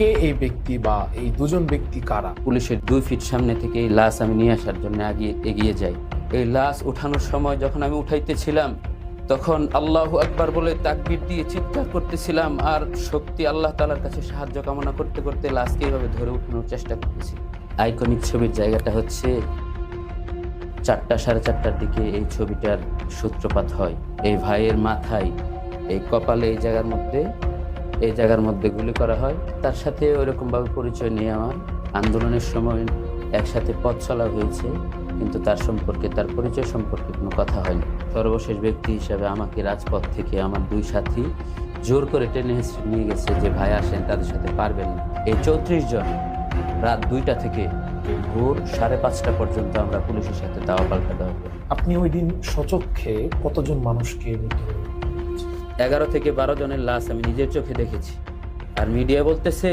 কে এই ব্যক্তি বা এই দুজন ব্যক্তি কারা? পুলিশের 2 ফিট সামনে থেকে এই লাশ আমি নিয়ে আসার জন্য এগিয়ে যাই। এই লাশ ওঠানোর সময় যখন আমি উঠাইতেছিলাম, তখন আল্লাহু আকবার বলে তাকবীর দিয়ে চিৎকার করতেছিলাম, আর শক্তি আল্লাহ তাআলার কাছে সাহায্য কামনা করতে করতে লাশকে এইভাবে ধরে উঠানোর চেষ্টা করতেছি। আইকনিক ছবির জায়গাটা হচ্ছে 4টা সাড়ে 4টার দিকে এই ছবিটার সূত্রপাত হয়। এই ভাইয়ের মাথায়, এই কপালে, এই জায়গার মধ্যে গুলি করা হয়। তার সাথে ওইরকমভাবে পরিচয় নেই আমার। আন্দোলনের সময় একসাথে পথ চলা হয়েছে, কিন্তু তার পরিচয় সম্পর্কে কোনো কথা হয়নি। সর্বশেষ ব্যক্তি হিসাবে আমাকে রাজপথ থেকে আমার 2 সাথী জোর করে টেনে হিঁচড়ে নিয়ে গেছে যে ভাই আসেন, তাদের সাথে পারবেন না। এই 34 জন রাত 2টা থেকে ভোর 5:30 পর্যন্ত আমরা পুলিশের সাথে দাওয়া পাল্টা দেওয়া করি। আপনি ওই দিন সচক্ষে কতজন মানুষকে মৃত্যু 11 থেকে 12 জনের লাশ আমি নিজের চোখে দেখেছি। আর মিডিয়া বলতেছে